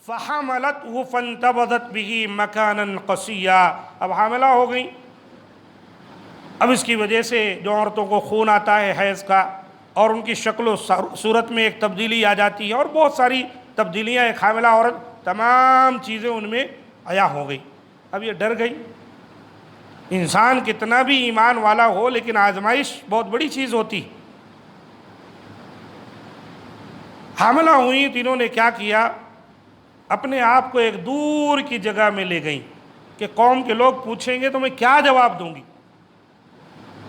فحملته فانتبذت به مكانا قصيا، اب حاملہ ہو گئیں۔ اب اس کی وجہ سے جو عورتوں کو خون آتا ہے حیض کا، اور ان کی شکل و صورت میں ایک تبدیلی آ جاتی ہے، اور بہت ساری تبدیلیاں ایک حاملہ عورت، تمام چیزیں ان میں عیاں ہو گئی۔ اب یہ ڈر گئی۔ انسان کتنا بھی ایمان والا ہو لیکن آزمائش بہت بڑی چیز ہوتی۔ حاملہ ہوئیں تو انہوں نے کیا کیا، اپنے آپ کو ایک دور کی جگہ میں لے گئیں کہ قوم کے لوگ پوچھیں گے تو میں کیا جواب دوں گی،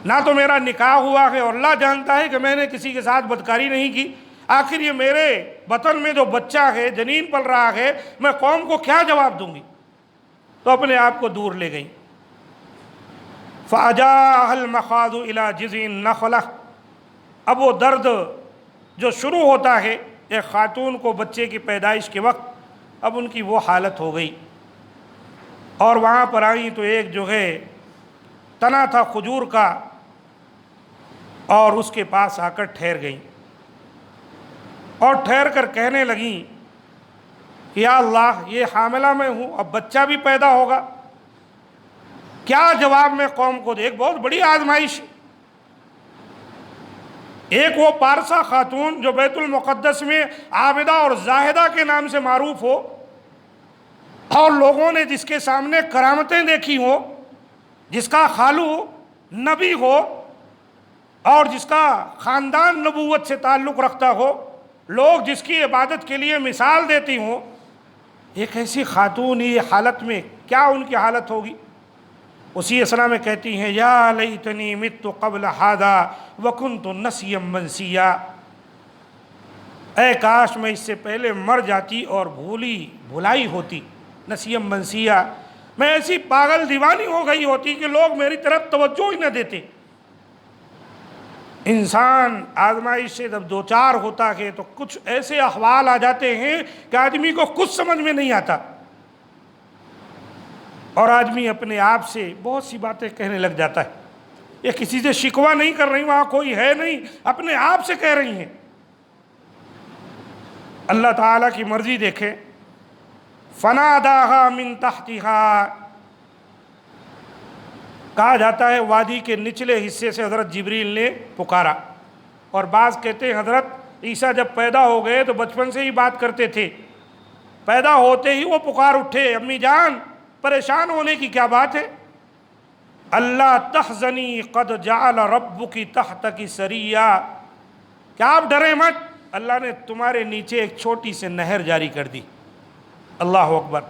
نہ تو میرا نکاح ہوا ہے اور اللہ جانتا ہے کہ میں نے کسی کے ساتھ بدکاری نہیں کی، آخر یہ میرے بطن میں جو بچہ ہے، جنین پل رہا ہے، میں قوم کو کیا جواب دوں گی، تو اپنے آپ کو دور لے گئیں۔ فَأَجَاءَهَا الْمَخَاضُ إِلَى جِذْعِ النَّخْلَةِ، اب وہ درد جو شروع ہوتا ہے ایک خاتون کو بچے کی پیدائش کے وقت، اب ان کی وہ حالت ہو گئی، اور وہاں پر آئیں تو ایک جو ہے تنا تھا کھجور کا، اور اس کے پاس آ کر ٹھہر گئیں، اور ٹھہر کر کہنے لگیں یا اللہ، یہ حاملہ میں ہوں، اب بچہ بھی پیدا ہوگا، کیا جواب میں قوم کو دے؟ ایک بہت بڑی آزمائش۔ ایک وہ پارسا خاتون جو بیت المقدس میں عابدہ اور زاہدہ کے نام سے معروف ہو، اور لوگوں نے جس کے سامنے کرامتیں دیکھی ہوں، جس کا خالو نبی ہو اور جس کا خاندان نبوت سے تعلق رکھتا ہو، لوگ جس کی عبادت کے لیے مثال دیتی ہوں، ایک ایسی خاتون یہ حالت میں کیا ان کی حالت ہوگی؟ اسی اسنا میں کہتی ہیں یا لیتنی مت قبل ھذا وکنت نسیا منسیا، اے کاش میں اس سے پہلے مر جاتی اور بھلائی ہوتی، نسیا منسیا، میں ایسی پاگل دیوانی ہو گئی ہوتی کہ لوگ میری طرف توجہ ہی نہ دیتے۔ انسان آزمائش سے جب دوچار ہوتا ہے تو کچھ ایسے احوال آ جاتے ہیں کہ آدمی کو کچھ سمجھ میں نہیں آتا، اور آدمی اپنے آپ سے بہت سی باتیں کہنے لگ جاتا ہے۔ یہ کسی سے شکوہ نہیں کر رہی، وہاں کوئی ہے نہیں، اپنے آپ سے کہہ رہی ہیں۔ اللہ تعالیٰ کی مرضی دیکھیں، فناداہا من تحتہا، کہا جاتا ہے وادی کے نچلے حصے سے حضرت جبریل نے پکارا، اور بعض کہتے ہیں حضرت عیسیٰ جب پیدا ہو گئے تو بچپن سے ہی بات کرتے تھے، پیدا ہوتے ہی وہ پکار اٹھے، امی جان پریشان ہونے کی کیا بات ہے، اللہ تحزنی قد جعل ربک تحتک سریا، کیا آپ ڈریں مت، اللہ نے تمہارے نیچے ایک چھوٹی سے نہر جاری کر دی۔ اللہ اکبر۔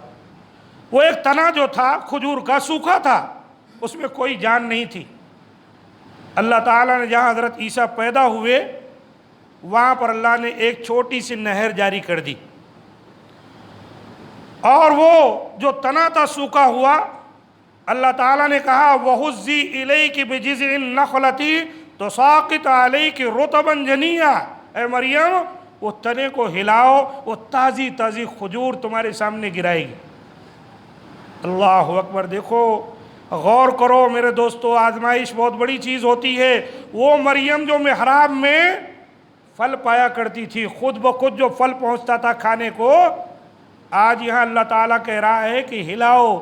وہ ایک تنا جو تھا کھجور کا، سوکھا تھا، اس میں کوئی جان نہیں تھی، اللہ تعالیٰ نے جہاں حضرت عیسیٰ پیدا ہوئے وہاں پر اللہ نے ایک چھوٹی سی نہر جاری کر دی، اور وہ جو تنا تھا سوکھا ہوا، اللہ تعالیٰ نے کہا وَهُزِّي إِلَيْكِ بِجِذْعِ النَّخْلَةِ تُسَاقِطْ عَلَيْكِ رُطَبًا جَنِيًّا، اے مریم وہ تنے کو ہلاؤ، وہ تازی تازی کھجور تمہارے سامنے گرائے گی۔ اللہ اکبر۔ دیکھو، غور کرو میرے دوستو، آزمائش بہت بڑی چیز ہوتی ہے۔ وہ مریم جو محراب میں پھل پایا کرتی تھی، خود بخود جو پھل پہنچتا تھا کھانے کو، آج یہاں اللہ تعالیٰ کہہ رہا ہے کہ ہلاؤ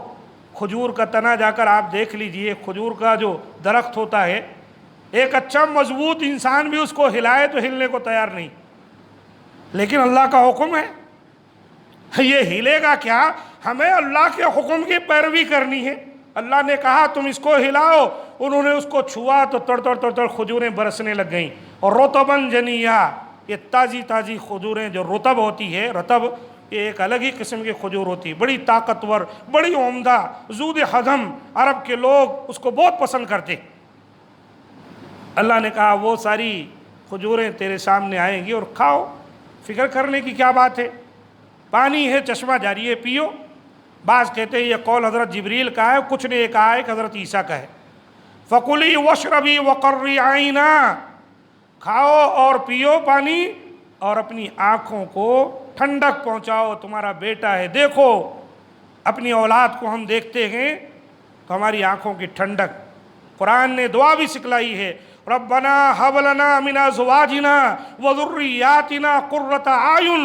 کھجور کا تنا، جا کر آپ دیکھ لیجئے کھجور کا جو درخت ہوتا ہے، ایک اچھا مضبوط انسان بھی اس کو ہلائے تو ہلنے کو تیار نہیں، لیکن اللہ کا حکم ہے، یہ ہلے گا کیا؟ ہمیں اللہ کے حکم کی پیروی کرنی ہے۔ اللہ نے کہا تم اس کو ہلاؤ، انہوں نے اس کو چھوا تو تڑ تڑ تڑ تڑ کھجوریں برسنے لگ گئیں، اور رطباً جنیا، یہ تازی تازی کھجوریں جو رطب ہوتی ہے، رطب یہ ایک الگ ہی قسم کی کھجور ہوتی ہے، بڑی طاقتور، بڑی عمدہ، زود ہضم، عرب کے لوگ اس کو بہت پسند کرتے۔ اللہ نے کہا وہ ساری کھجوریں تیرے سامنے آئیں گی اور کھاؤ، فکر کرنے کی کیا بات ہے، پانی ہے، چشمہ جاری ہے، پیو۔ بعض کہتے ہیں یہ قول حضرت جبریل کا ہے، کچھ نے یہ کہا ہے کہ حضرت عیسیٰ کا ہے۔ فَقُلِي وَاشْرَبِي وَقَرِّي عَيْنًا، کھاؤ اور پیو پانی، اور اپنی آنکھوں کو ٹھنڈک پہنچاؤ، تمہارا بیٹا ہے، دیکھو اپنی اولاد کو ہم دیکھتے ہیں تو ہماری آنکھوں کی ٹھنڈک۔ قرآن نے دعا بھی سکھلائی ہے، ربنا هب لنا من ازواجنا وذرياتنا قرة اعین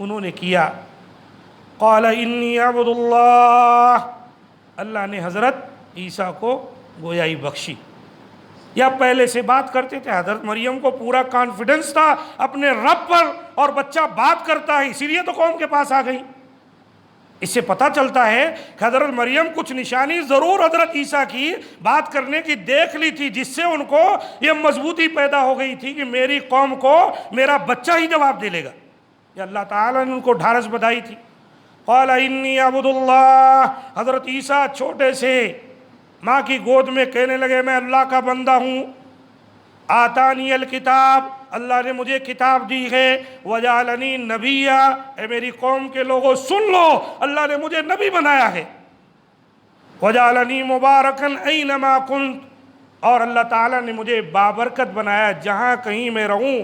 انہوں نے کیا۔ قال انی عبد اللہ، اللہ نے حضرت عیسیٰ کو گویائی بخشی۔ یا پہلے سے بات کرتے تھے، حضرت مریم کو پورا کانفیڈنس تھا اپنے رب پر، اور بچہ بات کرتا ہے، اسی لیے تو قوم کے پاس آ گئی۔ اس سے پتہ چلتا ہے کہ حضرت مریم کچھ نشانی ضرور حضرت عیسیٰ کی بات کرنے کی دیکھ لی تھی، جس سے ان کو یہ مضبوطی پیدا ہو گئی تھی کہ میری قوم کو میرا بچہ ہی جواب دے لے گا۔ یہ اللہ تعالیٰ نے ان کو ڈھارس بدائی تھی۔ قال انی عبد اللہ، حضرت عیسیٰ چھوٹے سے ماں کی گود میں کہنے لگے میں اللہ کا بندہ ہوں۔ آتانی الکتاب، اللہ نے مجھے کتاب دی ہے۔ وجعلنی نبیا، اے میری قوم کے لوگوں سن لو، اللہ نے مجھے نبی بنایا ہے۔ وجعلنی مبارکن اینما کنت، اور اللہ تعالیٰ نے مجھے بابرکت بنایا جہاں کہیں میں رہوں۔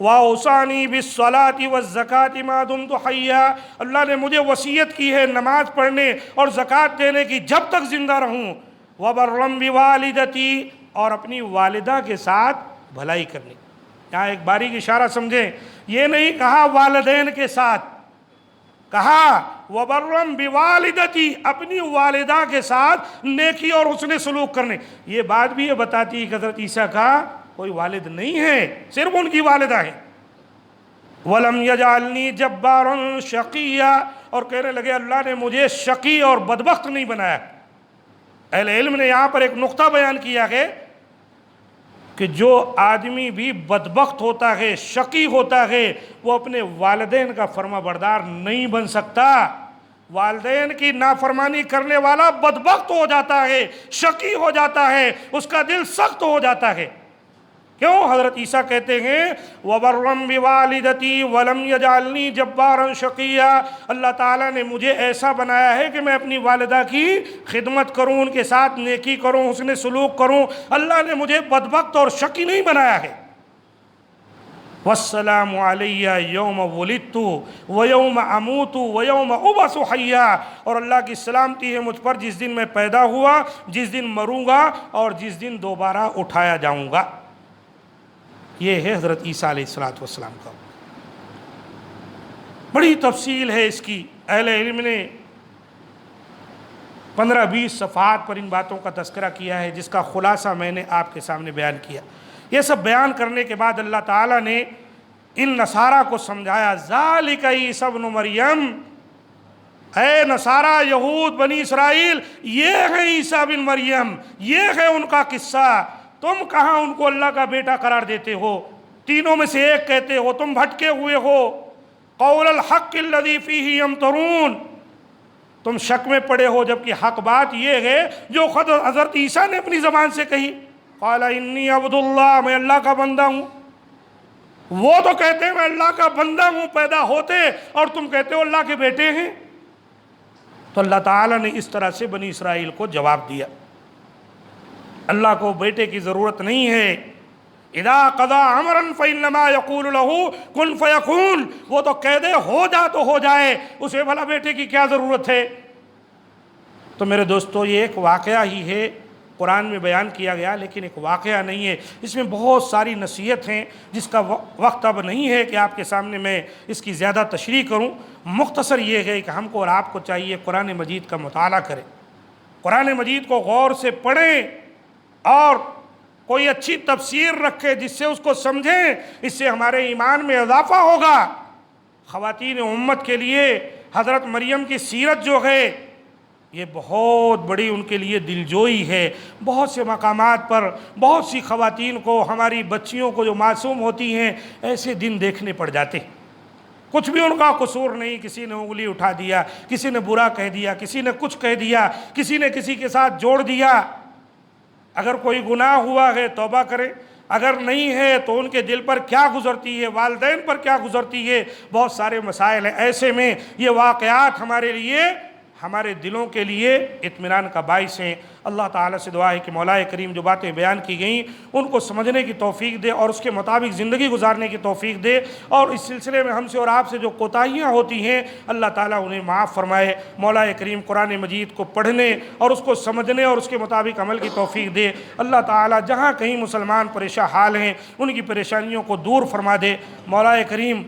وَأَوْصَانِي بِالصَّلَاةِ وَالزَّكَاةِ مَا دُمْتُ حَيًّا، اللہ نے مجھے وصیت کی ہے نماز پڑھنے اور زکوٰۃ دینے کی جب تک زندہ رہوں۔ وَبَرًّا بِوَالِدَتِي، اور اپنی والدہ کے ساتھ بھلائی کرنی۔ یہاں ایک باریک اشارہ سمجھیں، یہ نہیں کہا والدین کے ساتھ، کہا وَبَرًّا بِوَالِدَتِي، اپنی والدہ کے ساتھ نیکی اور حسن سلوک کرنے۔ یہ بات بھی یہ بتاتی ہے کہ حضرت عیسیٰ کا کوئی والد نہیں ہے، صرف ان کی والدہ ہے۔ وَلَمْ يَجْعَلْنِي جَبَّارًا شَقِيًّا، اور کہنے لگے اللہ نے مجھے شقی اور بدبخت نہیں بنایا۔ اہل علم نے یہاں پر ایک نقطہ بیان کیا ہے کہ جو آدمی بھی بدبخت ہوتا ہے، شقی ہوتا ہے، وہ اپنے والدین کا فرما بردار نہیں بن سکتا۔ والدین کی نافرمانی کرنے والا بدبخت ہو جاتا ہے، شقی ہو جاتا ہے، اس کا دل سخت ہو جاتا ہے۔ کیوں؟ حضرت عیسیٰ کہتے ہیں وَبَرًّا بِوَالِدَتِي وَلَمْ يَجْعَلْنِي جَبَّارًا شَقِيًّا، اللہ تعالیٰ نے مجھے ایسا بنایا ہے کہ میں اپنی والدہ کی خدمت کروں، ان کے ساتھ نیکی کروں، حسن سلوک کروں۔ اللہ نے مجھے بدبخت اور شقی نہیں بنایا ہے۔ وَالسَّلَامُ عَلَيَّ يَوْمَ وُلِدتُّ وَيَوْمَ أَمُوتُ وَيَوْمَ أُبْعَثُ حَيًّا، اور اللہ کی سلامتی ہے مجھ پر جس دن میں پیدا ہوا، جس دن مروں گا، اور جس دن دوبارہ اٹھایا جاؤں گا۔ یہ ہے حضرت عیسیٰ علیہ السلام کا۔ بڑی تفصیل ہے اس کی، اہل علم نے 15-20 صفحات پر ان باتوں کا تذکرہ کیا ہے، جس کا خلاصہ میں نے آپ کے سامنے بیان کیا۔ یہ سب بیان کرنے کے بعد اللہ تعالیٰ نے ان نصارہ کو سمجھایا، ذالک عیسی ابن مریم، اے نصارہ، یہود، بنی اسرائیل، یہ ہے عیسیٰ بن مریم، یہ ہے ان کا قصہ۔ تم کہاں ان کو اللہ کا بیٹا قرار دیتے ہو؟ تینوں میں سے ایک کہتے ہو، تم بھٹکے ہوئے ہو۔ قول الحق الذی فیہ یمترون، تم شک میں پڑے ہو، جبکہ حق بات یہ ہے جو خود حضرت عیسیٰ نے اپنی زبان سے کہی۔ قال انی عبد اللہ، میں اللہ کا بندہ ہوں۔ وہ تو کہتے ہیں میں اللہ کا بندہ ہوں پیدا ہوتے، اور تم کہتے ہو اللہ کے بیٹے ہیں۔ تو اللہ تعالیٰ نے اس طرح سے بنی اسرائیل کو جواب دیا، اللہ کو بیٹے کی ضرورت نہیں ہے۔ اذا قضا امرا فانما یقول له کن فیکون، وہ تو کہہ دے ہو جا تو ہو جائے، اسے بھلا بیٹے کی کیا ضرورت ہے؟ تو میرے دوستو، یہ ایک واقعہ ہی ہے، قرآن میں بیان کیا گیا، لیکن ایک واقعہ نہیں ہے، اس میں بہت ساری نصیحت ہیں جس کا وقت اب نہیں ہے کہ آپ کے سامنے میں اس کی زیادہ تشریح کروں۔ مختصر یہ ہے کہ ہم کو اور آپ کو چاہیے قرآن مجید کا مطالعہ کریں، قرآن مجید کو غور سے پڑھیں، اور کوئی اچھی تفسیر رکھے جس سے اس کو سمجھیں، اس سے ہمارے ایمان میں اضافہ ہوگا۔ خواتین امت کے لیے حضرت مریم کی سیرت جو ہے یہ بہت بڑی ان کے لیے دلجوئی ہے۔ بہت سے مقامات پر بہت سی خواتین کو، ہماری بچیوں کو جو معصوم ہوتی ہیں، ایسے دن دیکھنے پڑ جاتے، کچھ بھی ان کا قصور نہیں، کسی نے انگلی اٹھا دیا، کسی نے برا کہہ دیا، کسی نے کچھ کہہ دیا، کسی نے کسی کے ساتھ جوڑ دیا۔ اگر کوئی گناہ ہوا ہے توبہ کرے، اگر نہیں ہے تو ان کے دل پر کیا گزرتی ہے، والدین پر کیا گزرتی ہے، بہت سارے مسائل ہیں۔ ایسے میں یہ واقعات ہمارے لیے، ہمارے دلوں کے لیے اطمینان کا باعث ہیں۔ اللہ تعالیٰ سے دعا ہے کہ مولا کریم جو باتیں بیان کی گئیں ان کو سمجھنے کی توفیق دے اور اس کے مطابق زندگی گزارنے کی توفیق دے، اور اس سلسلے میں ہم سے اور آپ سے جو کوتاہیاں ہوتی ہیں اللہ تعالیٰ انہیں معاف فرمائے۔ مولا کریم قرآن مجید کو پڑھنے اور اس کو سمجھنے اور اس کے مطابق عمل کی توفیق دے۔ اللہ تعالیٰ جہاں کہیں مسلمان پریشان حال ہیں ان کی پریشانیوں کو دور فرما دے۔ مولا کریم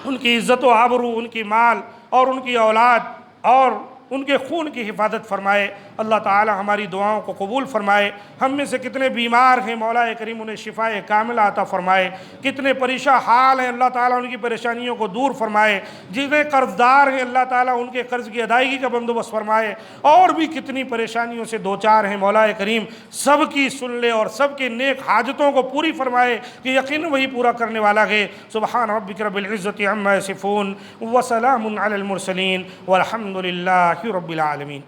ان کی عزت و آبرو، ان کی مال اور ان کی اولاد اور ان کے خون کی حفاظت فرمائے۔ اللہ تعالی ہماری دعاؤں کو قبول فرمائے۔ ہم میں سے کتنے بیمار ہیں مولا کریم انہیں شفاء کاملہ عطا فرمائے۔ کتنے پریشان حال ہیں اللہ تعالیٰ ان کی پریشانیوں کو دور فرمائے۔ جتنے قرض دار ہیں اللہ تعالیٰ ان کے قرض کی ادائیگی کا بندوبست فرمائے۔ اور بھی کتنی پریشانیوں سے دوچار ہیں مولا کریم، سب کی سن لے اور سب کے نیک حاجتوں کو پوری فرمائے کہ یقین وہی پورا کرنے والا ہے۔ سبحان ربک رب العزت عما یصفون وسلام علی المرسلین والحمد للہ رب العالمین۔